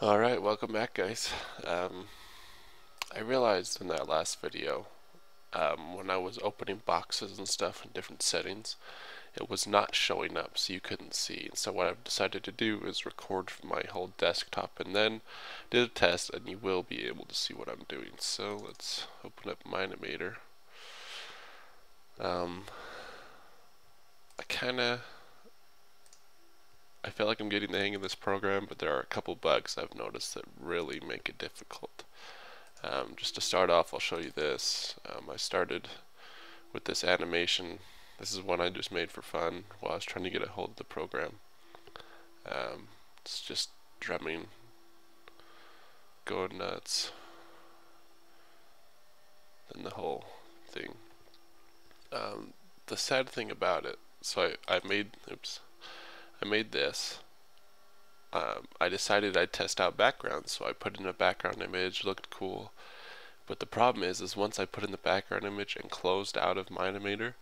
Alright, welcome back guys. I realized in that last video, when I was opening boxes and stuff in different settings, it was not showing up so you couldn't see. And so what I've decided to do is record from my whole desktop and then did a test, and you will be able to see what I'm doing. So let's open up Mine-imator. I feel like I'm getting the hang of this program, but there are a couple bugs I've noticed that really make it difficult. Just to start off, I'll show you this. I started with this animation. This is one I just made for fun while I was trying to get a hold of the program. It's just drumming, going nuts, and the whole thing. The sad thing about it, so I made this. I decided I'd test out backgrounds, so I put in a background image, looked cool. But the problem is once I put in the background image and closed out of Mine-imator,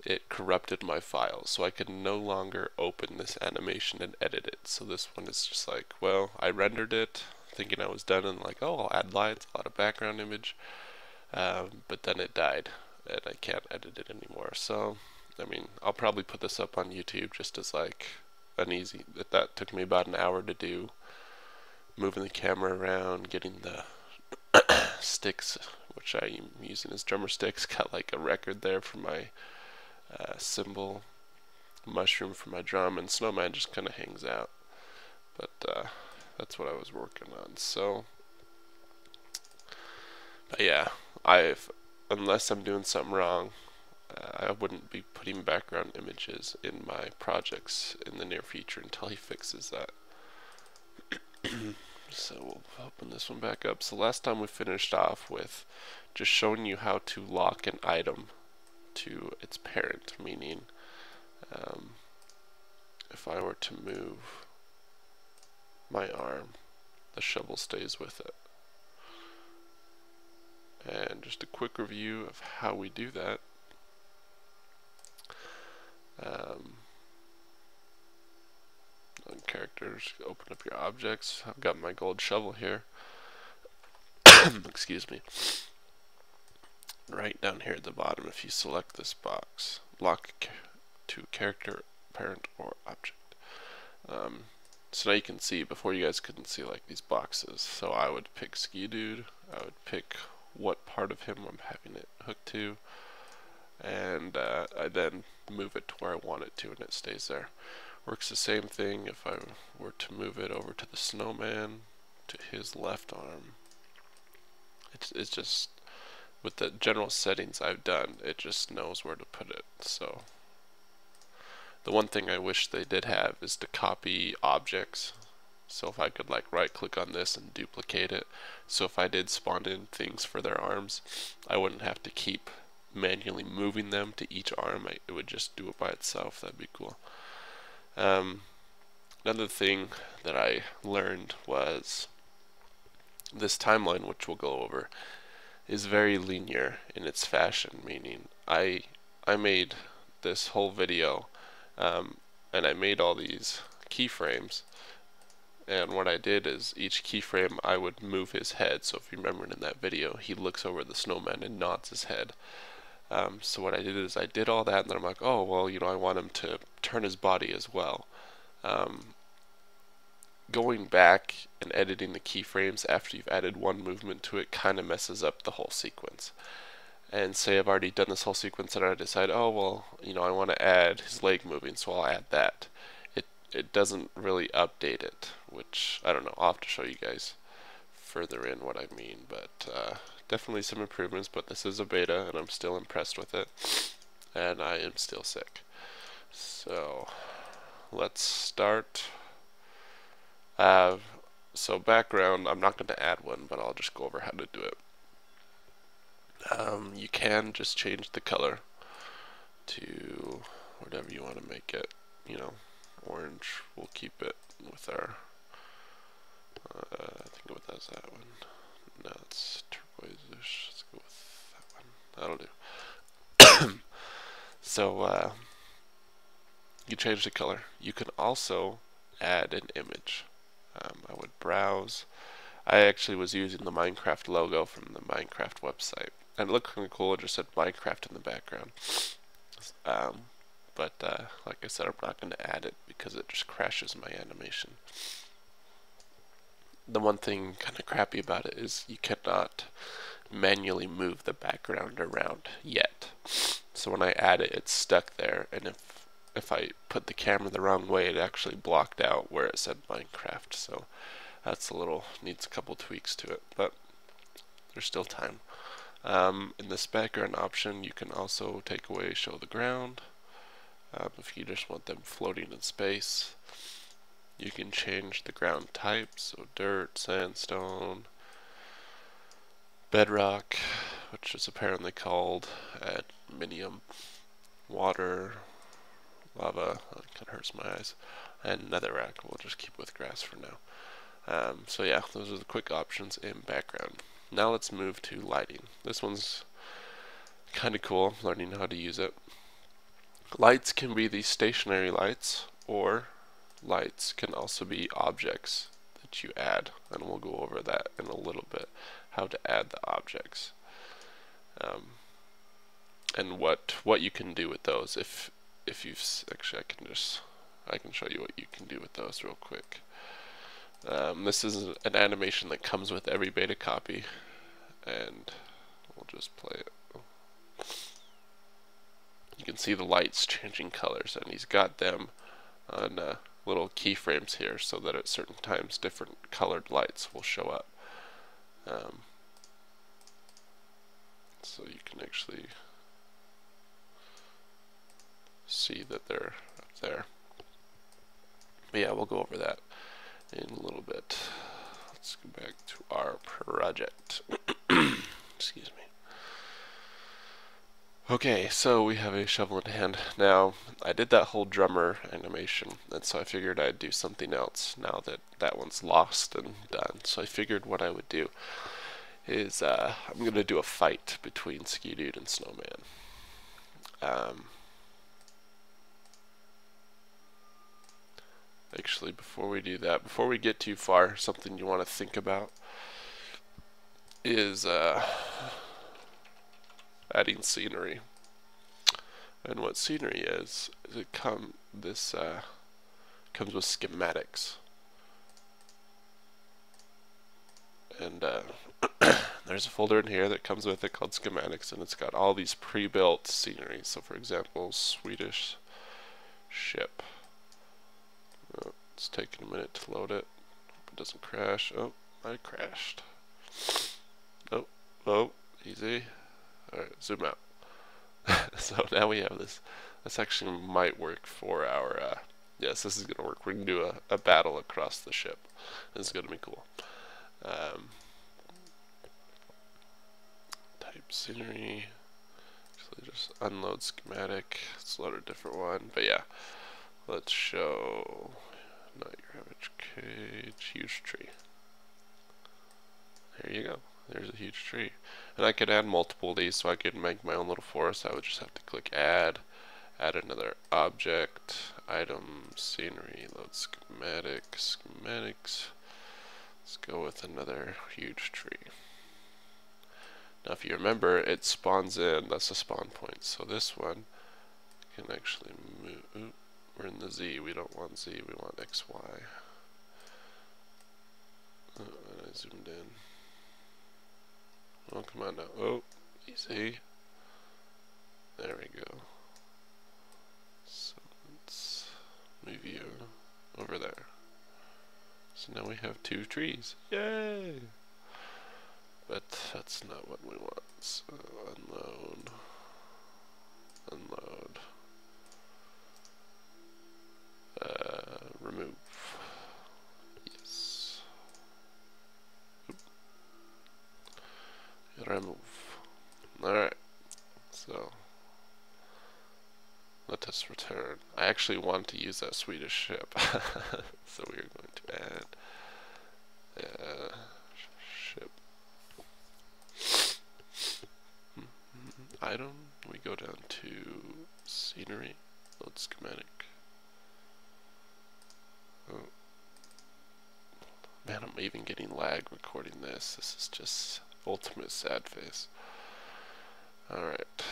it corrupted my file, so I could no longer open this animation and edit it. So this one is just like, well, I rendered it thinking I was done and like, oh, I'll add lines, I'll add a background image, but then it died and I can't edit it anymore. So, I mean, I'll probably put this up on YouTube just as like an easy, that took me about an hour to do, moving the camera around, getting the sticks, which I am using as drummer sticks, got like a record there for my cymbal, mushroom for my drum, and snowman just kind of hangs out. But that's what I was working on. So, but yeah, unless I'm doing something wrong, I wouldn't be putting background images in my projects in the near future until he fixes that. So we'll open this one back up. So last time we finished off with just showing you how to lock an item to its parent, meaning if I were to move my arm, the shovel stays with it. And just a quick review of how we do that. On characters, open up your objects. I've got my gold shovel here. Excuse me. Right down here at the bottom, if you select this box, lock to character, parent, or object. So now you can see, before you guys couldn't see like these boxes. So I would pick Ski Dude, I would pick what part of him I'm having it hooked to, and I then move it to where I want it to, and it stays there. Works the same thing if I were to move it over to the snowman, to his left arm. It's just, with the general settings I've done, it just knows where to put it. So the one thing I wish they did have is to copy objects. So if I could like right click on this and duplicate it, so if I did spawn in things for their arms, I wouldn't have to keep manually moving them to each arm. It would just do it by itself. That'd be cool. Another thing that I learned was this timeline, which we'll go over, is very linear in its fashion, meaning I made this whole video and I made all these keyframes, and what I did is each keyframe I would move his head. So if you remember in that video, he looks over the snowman and nods his head. So what I did is I did all that, and then I'm like, oh well, you know, I want him to turn his body as well. Going back and editing the keyframes after you've added one movement to it kind of messes up the whole sequence. And say I've already done this whole sequence and I decide, oh well, you know, I want to add his leg moving, so I'll add that. It doesn't really update it, which I don't know. I'll have to show you guys further in what I mean, but definitely some improvements. But this is a beta, and I'm still impressed with it, and I am still sick. So let's start. So background, I'm not going to add one, but I'll just go over how to do it. You can just change the color to whatever you want to make it. You know, orange. We'll keep it with our. I think what that's that one. No, it's turquoise-ish. Let's go with that one. That'll do. So you change the color. You can also add an image. I would browse. I actually was using the Minecraft logo from the Minecraft website, and it looked kind of cool. It just said Minecraft in the background. But like I said, I'm not going to add it because it just crashes my animation. The one thing kind of crappy about it is you cannot manually move the background around yet. So when I add it, it's stuck there, and if I put the camera the wrong way, it actually blocked out where it said Minecraft. So that's a little, needs a couple tweaks to it, but there's still time. In this background option, you can also take away show the ground. If you just want them floating in space, you can change the ground type, so dirt, sandstone, bedrock, which is apparently called aluminium, water, lava, that kind of hurts my eyes, and netherrack. We'll just keep with grass for now. So yeah, those are the quick options in background. Now let's move to lighting. This one's kind of cool, learning how to use it. Lights can be these stationary lights, or lights can also be objects that you add, and we'll go over that in a little bit, how to add the objects, and what you can do with those. If you've actually, I can show you what you can do with those real quick. This is an animation that comes with every beta copy, and we'll just play it. You can see the lights changing colors, and he's got them on little keyframes here so that at certain times different colored lights will show up. So you can actually see that they're up there. But yeah, we'll go over that in a little bit. Let's go back to our project. Excuse me. Okay, so we have a shovel in hand. Now, I did that whole drummer animation, and so I figured I'd do something else now that that one's lost and done. So I figured what I would do is I'm going to do a fight between Ski Dude and Snowman. Actually, before we do that, before we get too far, something you want to think about is adding scenery. And what scenery is it comes with schematics. And there's a folder in here that comes with it called schematics, and it's got all these pre-built scenery. So for example, Swedish ship. Oh, it's taking a minute to load it. Hope it doesn't crash. Oh, I crashed. Oh, easy. Alright, zoom out. So now we have this. This actually might work for our, yes, this is going to work. We can do a battle across the ship. This is going to be cool. Type scenery. Actually just unload schematic. Let's load a different one. But yeah, let's show, not your average cage, huge tree. There you go. There's a huge tree. And I could add multiple of these, so I could make my own little forest. I would just have to click add another object, item, scenery, load schematic, schematics. Let's go with another huge tree. Now if you remember, it spawns in, that's the spawn point. So this one can actually move. Oop, we're in the Z, we don't want Z, we want XY. And I zoomed in. Oh, come on now. Oh, easy. There we go. So let's move you over there. So now we have two trees. Yay! But that's not what we want. So unload. Unload. Remove. Yes. Oop. Remove. Alright. So let us return. I actually want to use that Swedish ship. So we are going to add ship. Item. We go down to scenery. Load schematic. Oh. lag recording this. This is just ultimate sad face. Alright,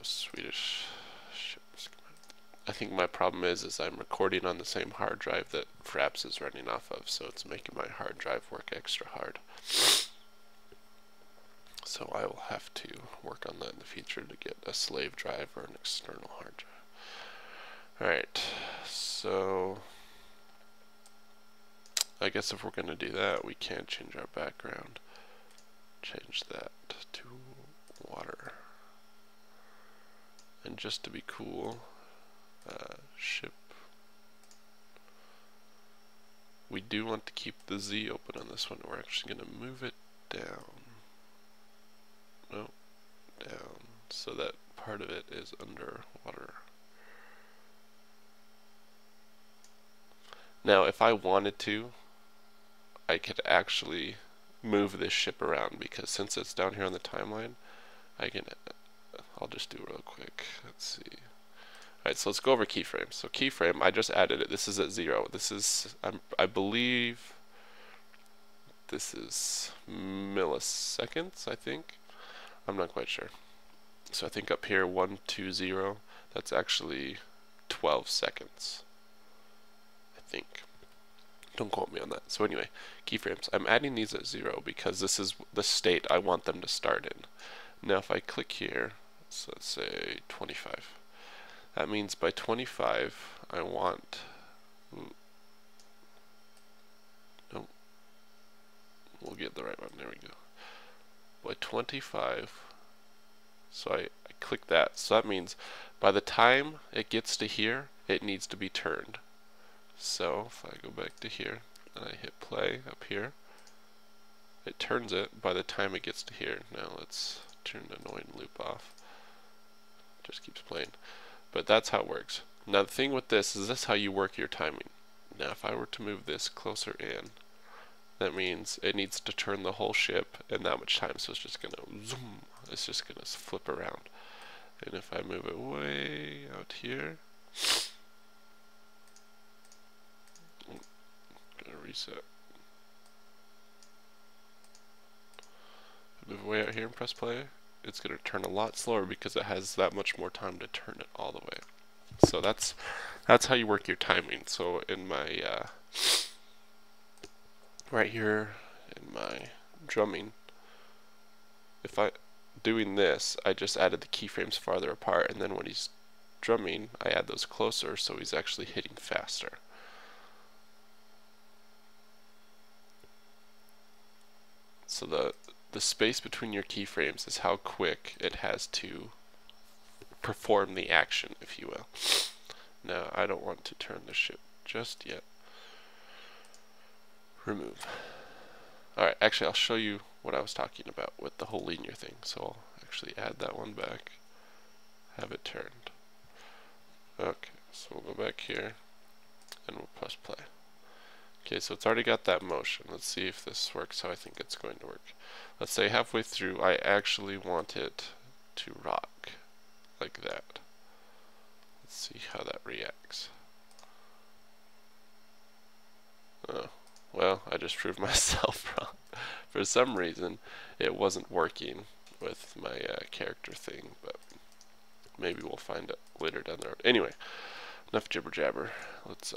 Swedish ship. I think my problem is I'm recording on the same hard drive that Fraps is running off of, so it's making my hard drive work extra hard. So I will have to work on that in the future to get a slave drive or an external hard drive. Alright, so I guess if we're going to do that, we can change our background. Change that to water. And just to be cool, ship. We do want to keep the Z open on this one. We're actually going to move it down. No, down. So that part of it is underwater. Now, if I wanted to, I could actually move this ship around, because since it's down here on the timeline, I'll just do it real quick. Let's see. Alright, so let's go over keyframes. So keyframe, I just added it. This is at 0. This is, I believe, this is milliseconds, I think. I'm not quite sure. So I think up here, 120, that's actually 12 seconds. I think. Don't quote me on that. So anyway, keyframes. I'm adding these at 0 because this is the state I want them to start in. Now if I click here, so let's say 25. That means by 25, I want... Nope. We'll get the right one. There we go. By 25, so I click that. So that means by the time it gets to here, it needs to be turned. So if I go back to here and I hit play up here, it turns it by the time it gets to here. Now let's turn the annoying loop off. Just keeps playing. But that's how it works. Now the thing with this is how you work your timing. Now if I were to move this closer in, that means it needs to turn the whole ship in that much time. So it's just going to zoom. It's just going to flip around. And if I move it way out here, gonna reset. Move way out here and press play. It's gonna turn a lot slower because it has that much more time to turn it all the way. So that's how you work your timing. So in my right here in my drumming, if I doing this, I just added the keyframes farther apart, and then when he's drumming, I add those closer so he's actually hitting faster. So the space between your keyframes is how quick it has to perform the action, if you will. Now, I don't want to turn the ship just yet. Remove. Alright, actually I'll show you what I was talking about with the whole linear thing. So I'll actually add that one back, have it turned. Okay, so we'll go back here and we'll press play. Okay, so it's already got that motion. Let's see if this works how I think it's going to work. Let's say halfway through I actually want it to rock like that. Let's see how that reacts. Oh, well, I just proved myself wrong. For some reason, it wasn't working with my character thing, but maybe we'll find it later down the road. Anyway, enough jibber jabber. Let's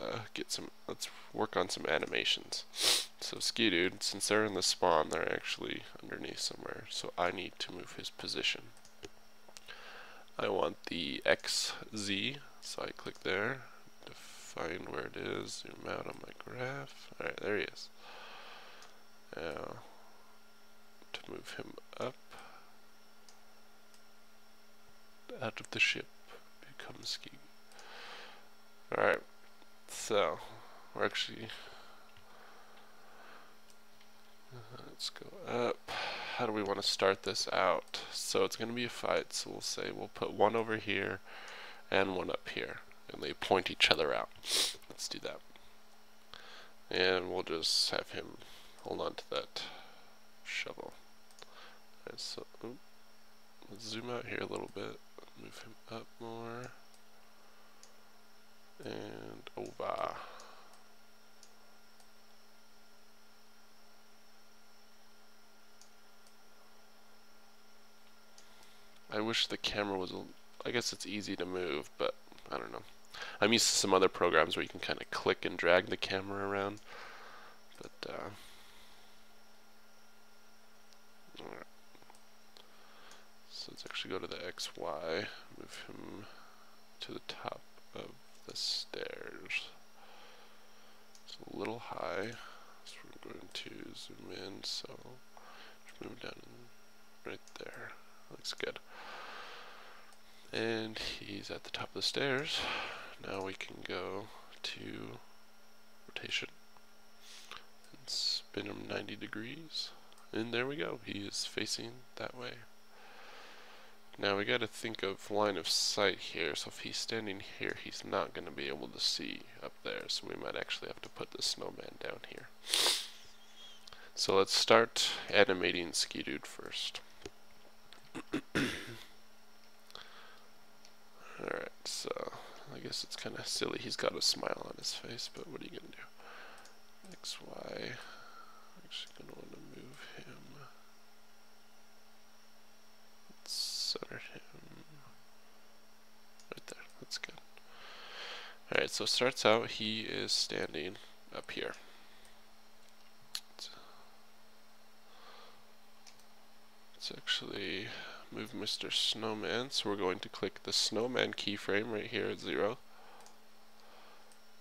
work on some animations. So Ski-Dude, since they're in the spawn, they're actually underneath somewhere. So I need to move his position. I want the XZ, so I click there to find where it is. Zoom out on my graph. All right, there he is. Now to move him up out of the ship, become Ski. Alright, so we're actually, let's go up. How do we want to start this out? So it's going to be a fight, so we'll say we'll put one over here and one up here, and they point each other out. Let's do that. And we'll just have him hold on to that shovel. Right, so let's zoom out here a little bit, move him up more. And over. wish the camera was, I guess it's easy to move, but I don't know. I'm used to some other programs where you can kind of click and drag the camera around, but alright. So let's actually go to the XY, move him to the top of the stairs. It's a little high, so we're going to zoom in, so just move down right there. Looks good. And he's at the top of the stairs. Now we can go to rotation and spin him 90 degrees. And there we go. He is facing that way. Now we got to think of line of sight here. So if he's standing here, he's not going to be able to see up there. So we might actually have to put the snowman down here. So let's start animating Ski-Dude first. Alright, so I guess it's kind of silly. He's got a smile on his face, but what are you going to do? XY. I'm actually going to want to move him. Let's center him right there. That's good. Alright, so it starts out, he is standing up here. Let's actually move Mr. Snowman, so we're going to click the Snowman keyframe right here at 0.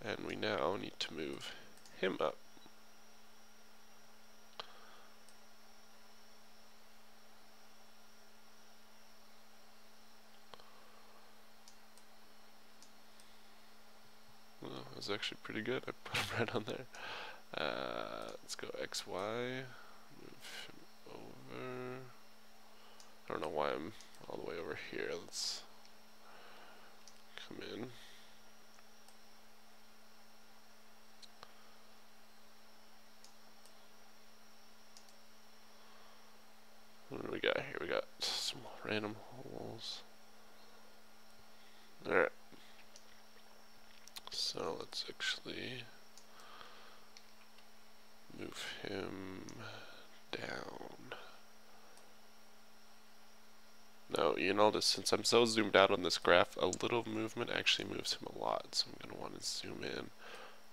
And we now need to move him up. Well, that was actually pretty good. I put him right on there. Let's go XY, move him over. I don't know why I'm all the way over here. Let's come in. What do we got here? We got some random holes. Alright. So let's actually move him down. Now, you notice since I'm so zoomed out on this graph, a little movement actually moves him a lot. So I'm going to want to zoom in.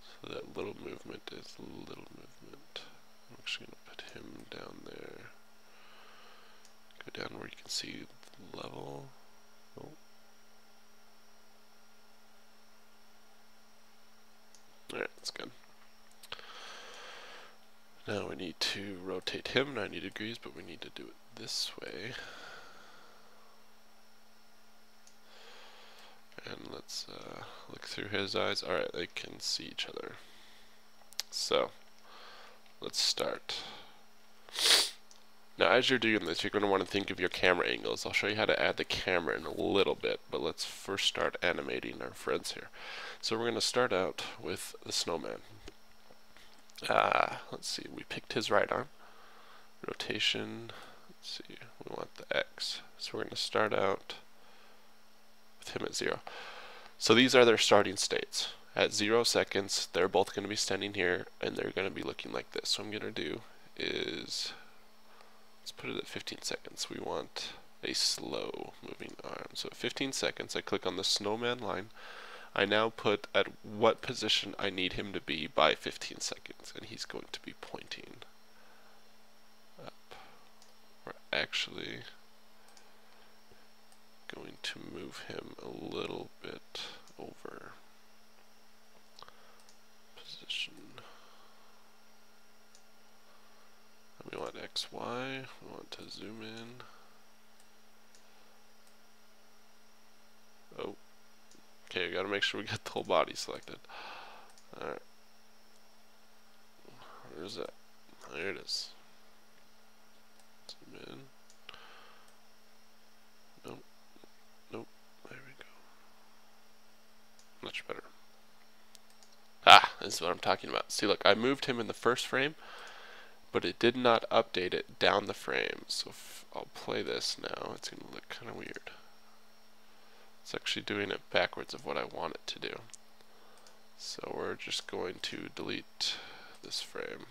So that little movement is a little movement. I'm actually going to put him down there. Go down where you can see the level. Oh. Alright, that's good. Now we need to rotate him 90 degrees, but we need to do it this way. And let's look through his eyes. Alright, they can see each other. So, let's start. Now as you're doing this, you're going to want to think of your camera angles. I'll show you how to add the camera in a little bit, but let's first start animating our friends here. So we're going to start out with the snowman. Let's see, we picked his right arm. Rotation, let's see, we want the X. So we're going to start out him at 0. So these are their starting states. At 0 seconds, they're both going to be standing here, and they're going to be looking like this. So what I'm going to do is, let's put it at 15 seconds. We want a slow moving arm. So at 15 seconds, I click on the snowman line. I now put at what position I need him to be by 15 seconds, and he's going to be pointing up. We're actually going to move him a little bit over position. And we want XY, we want to zoom in. Oh, okay, we gotta make sure we get the whole body selected. Alright. Where's that? There it is. Zoom in. Nope. Nope. There we go. Much better. Ah, this is what I'm talking about. See, look, I moved him in the first frame, but it did not update it down the frame. So if I'll play this now, it's going to look kind of weird. It's actually doing it backwards of what I want it to do. So we're just going to delete this frame,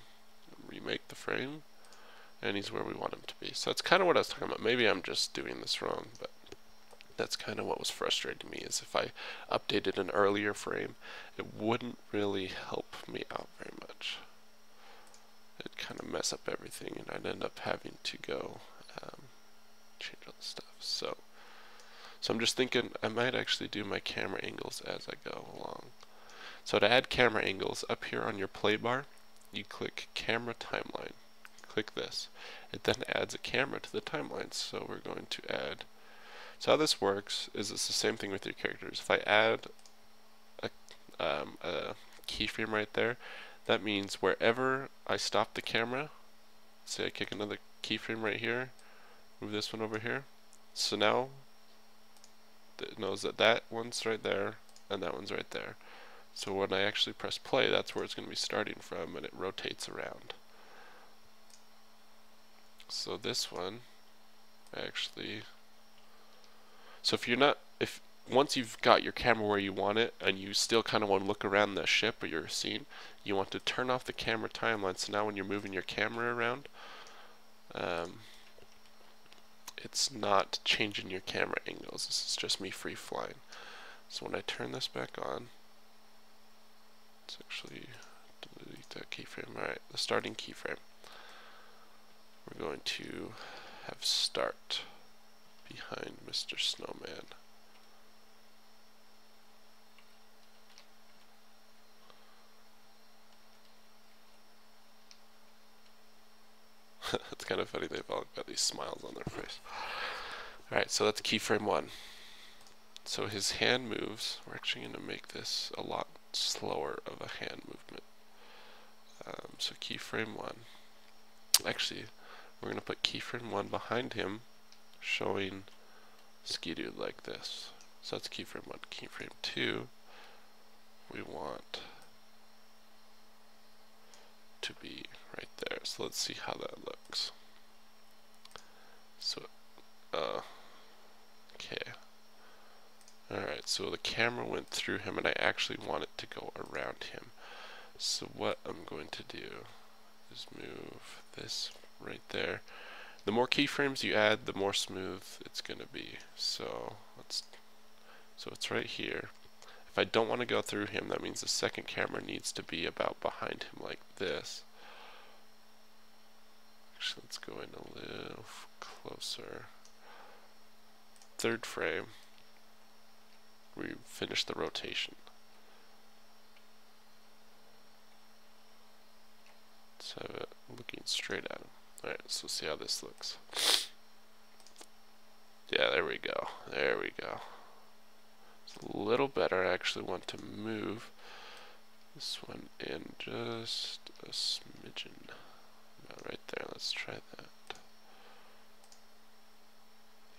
remake the frame, and he's where we want him to be. So that's kind of what I was talking about. Maybe I'm just doing this wrong, but That's kind of what was frustrating me, is if I updated an earlier frame, it wouldn't really help me out very much. It'd kind of mess up everything, and I'd end up having to go change all the stuff. So I'm just thinking I might actually do my camera angles as I go along. So to add camera angles, up here on your play bar, you click camera timeline. Click this. It then adds a camera to the timeline. So we're going to add. So how this works is it's the same thing with your characters. If I add a keyframe right there, that means wherever I stop the camera, say I kick another keyframe right here, move this one over here. So now it knows that that one's right there and that one's right there. So when I actually press play, that's where it's going to be starting from, and it rotates around. So this one actually, so if once you've got your camera where you want it and you still kind of want to look around the ship or your scene, you want to turn off the camera timeline. So now when you're moving your camera around, it's not changing your camera angles. This is just me free flying. So when I turn this back on, let's actually delete that keyframe. Alright, the starting keyframe. We're going to have start behind Mr. Snowman. It's kind of funny, they've all got these smiles on their face. Alright, so that's keyframe 1. So his hand moves. We're actually going to make this a lot slower of a hand movement. So keyframe 1. Actually, we're going to put keyframe 1 behind him, showing Ski-Doo like this. So that's keyframe 1. Keyframe 2, we want to be right there. So let's see how that looks. So, okay. Alright, so the camera went through him, and I actually want it to go around him. So what I'm going to do is move this right there. The more keyframes you add, the more smooth it's going to be. So it's right here. If I don't want to go through him, that means the second camera needs to be about behind him like this. Actually, let's go in a little closer. Third frame, we finish the rotation. Let's have it looking straight at him. Alright, so see how this looks. Yeah, there we go. There we go. It's a little better. I actually want to move this one in just a smidgen. About right there. Let's try that.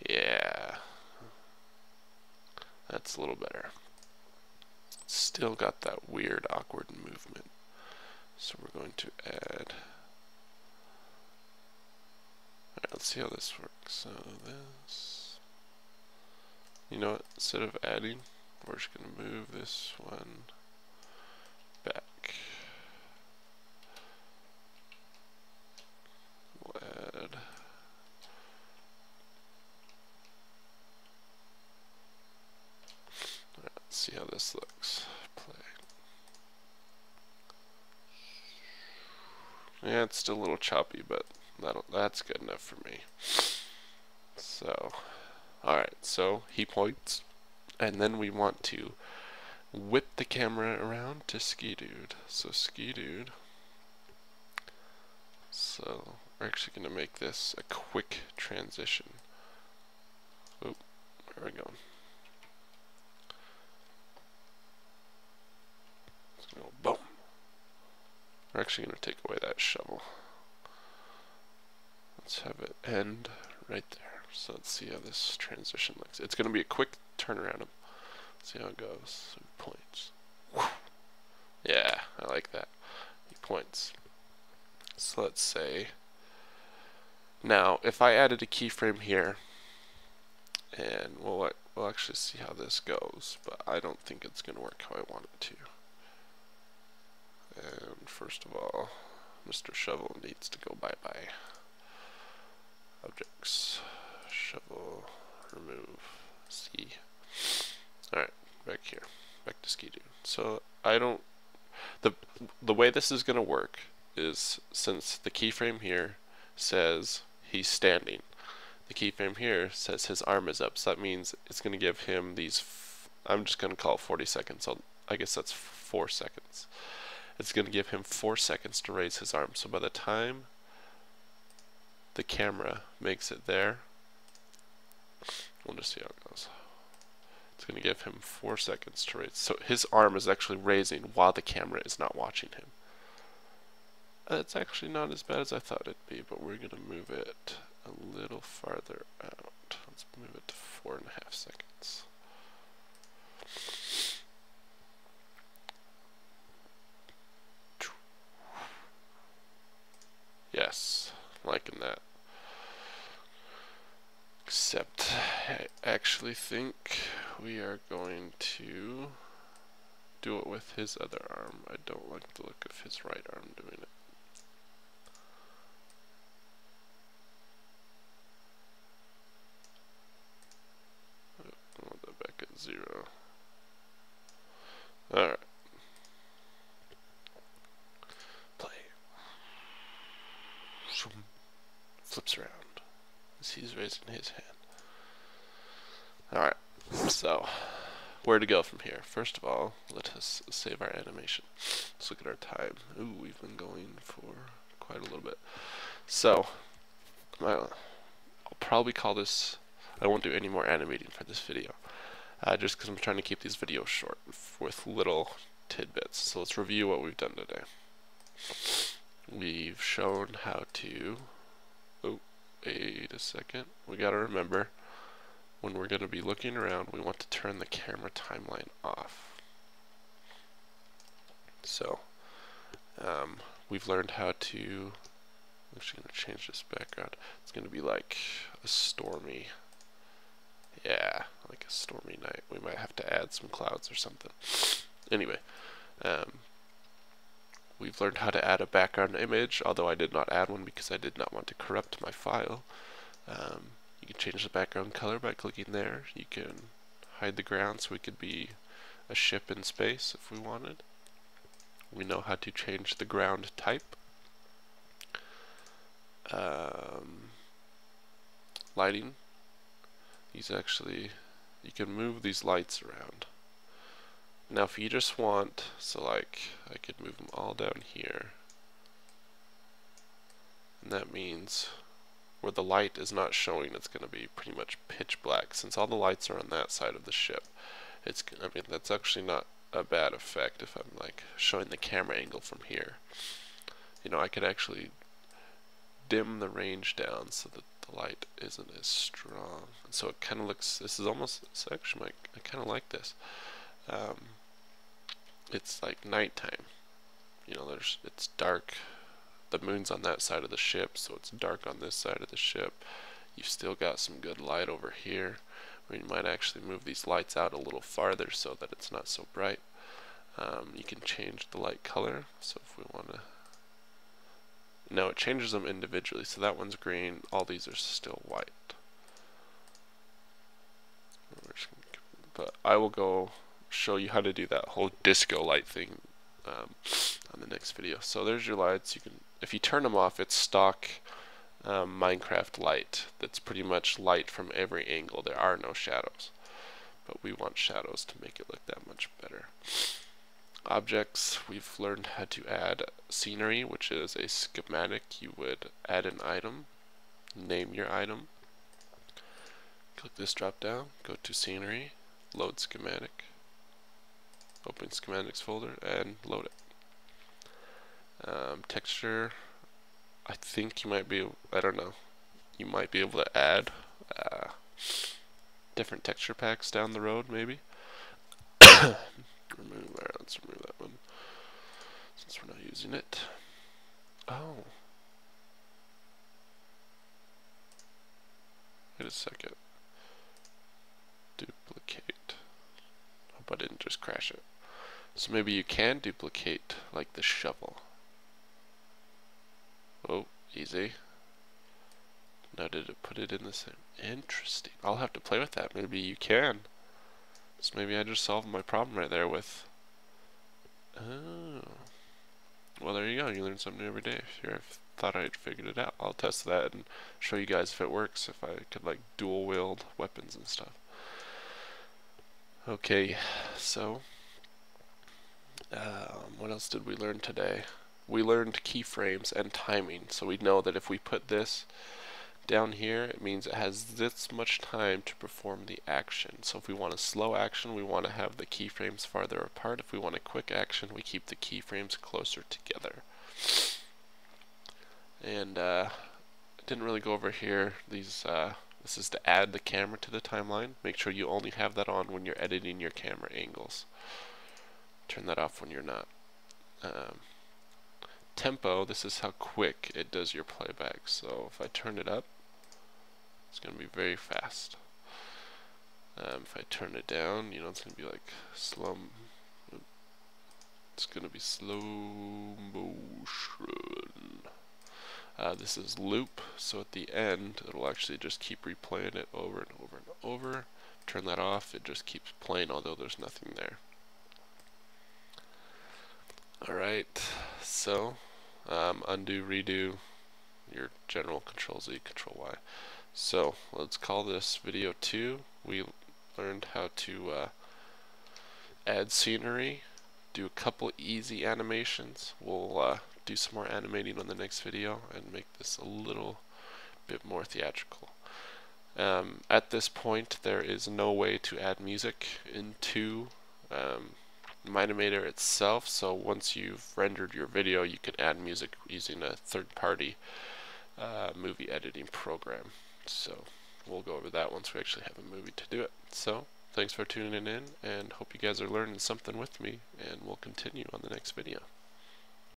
Yeah. That's a little better. Still got that weird, awkward movement. So we're going to add. Alright, let's see how this works. So this. You know what? Instead of adding, we're just going to move this one back. We'll add. Alright, let's see how this looks. Play. Yeah, it's still a little choppy, but that's good enough for me. So, alright, so he points, and then we want to whip the camera around to Ski-Doo. So Ski-Doo. So we're actually going to make this a quick transition. Oop, where are we going? So boom. We're actually going to take away that shovel. Let's have it end right there. So let's see how this transition looks. It's going to be a quick turnaround. Let's see how it goes. So he points. Yeah, I like that. He points. So let's say, now if I added a keyframe here, and we'll actually see how this goes, but I don't think it's going to work how I want it to. And first of all, Mr. Shovel needs to go bye-bye. Objects, shovel, remove, C. Alright, back here. Back to ski dude. So I don't the way this is gonna work is, since the keyframe here says he's standing, the keyframe here says his arm is up, so that means it's gonna give him these I'm just gonna call it 40 seconds. So I guess that's 4 seconds. It's gonna give him 4 seconds to raise his arm. So by the time the camera makes it there, we'll just see how it goes. It's going to give him 4 seconds to raise. So his arm is actually raising while the camera is not watching him. It's actually not as bad as I thought it'd be, but we're going to move it a little farther out. Let's move it to 4.5 seconds. Yes, liking that. Except I actually think we are going to do it with his other arm. I don't like the look of his right arm doing it. I want that back at 0. Alright. Play. Flips around as he's raising his hand. Alright, so where to go from here? First of all, let us save our animation. Let's look at our time. Ooh, we've been going for quite a little bit. So, I'll probably call this, I won't do any more animating for this video, just because I'm trying to keep these videos short with little tidbits. So let's review what we've done today. We've shown how to, oh, wait a second, we gotta remember, when we're going to be looking around, we want to turn the camera timeline off. So, we've learned how to, I'm actually going to change this background. It's going to be like a stormy, yeah, like a stormy night. We might have to add some clouds or something. Anyway, we've learned how to add a background image, although I did not add one because I did not want to corrupt my file. You can change the background color by clicking there. You can hide the ground so it could be a ship in space if we wanted. We know how to change the ground type. Lighting. These actually, you can move these lights around. Now if you just want, so like, I could move them all down here. And that means where the light is not showing, it's going to be pretty much pitch black. Since all the lights are on that side of the ship, it's, I mean, that's actually not a bad effect if I'm like showing the camera angle from here. You know, I could actually dim the range down so that the light isn't as strong. And so it kind of looks, this is almost, it's actually, I kind of like this. It's like nighttime. You know, it's dark. The moon's on that side of the ship, so it's dark on this side of the ship. You've still got some good light over here. We might actually move these lights out a little farther so that it's not so bright. You can change the light color, so if we want to, now it changes them individually, so that one's green, all these are still white. But I will go show you how to do that whole disco light thing on the next video. So there's your lights. You can, if you turn them off, it's stock Minecraft light. That's pretty much light from every angle. There are no shadows, but we want shadows to make it look that much better. Objects, we've learned how to add scenery, which is a schematic. You would add an item, name your item, click this drop down, go to scenery, load schematic, open schematics folder, and load it. Texture, I think you might be, I don't know, you might be able to add different texture packs down the road, maybe. Let's remove that one since we're not using it. Oh, wait a second. Duplicate. Hope I didn't just crash it. So maybe you can duplicate like the shovel. Oh, easy. Now did it put it in the same? Interesting. I'll have to play with that. Maybe you can. So maybe I just solved my problem right there with... Oh. Well, there you go. You learn something new every day. Here, I thought I'd figured it out. I'll test that and show you guys if it works, if I could like dual wield weapons and stuff. Okay, so what else did we learn today? We learned keyframes and timing. So we know that if we put this down here, it means it has this much time to perform the action. So if we want a slow action, we want to have the keyframes farther apart. If we want a quick action, we keep the keyframes closer together. And I didn't really go over here. This is to add the camera to the timeline. Make sure you only have that on when you're editing your camera angles. Turn that off when you're not. Tempo, this is how quick it does your playback. So if I turn it up, it's going to be very fast. If I turn it down, you know, it's going to be like slow. It's going to be slow motion. This is loop, so at the end, it'll actually just keep replaying it over and over and over. Turn that off, it just keeps playing although there's nothing there. Alright, so undo, redo, your general Control Z, Control Y. So let's call this video 2. We learned how to add scenery, do a couple easy animations. We'll do some more animating on the next video and make this a little bit more theatrical. At this point, there is no way to add music into Mine-imator itself, so once you've rendered your video, you can add music using a third-party movie editing program. So we'll go over that once we actually have a movie to do it. So thanks for tuning in, and hope you guys are learning something with me, and we'll continue on the next video.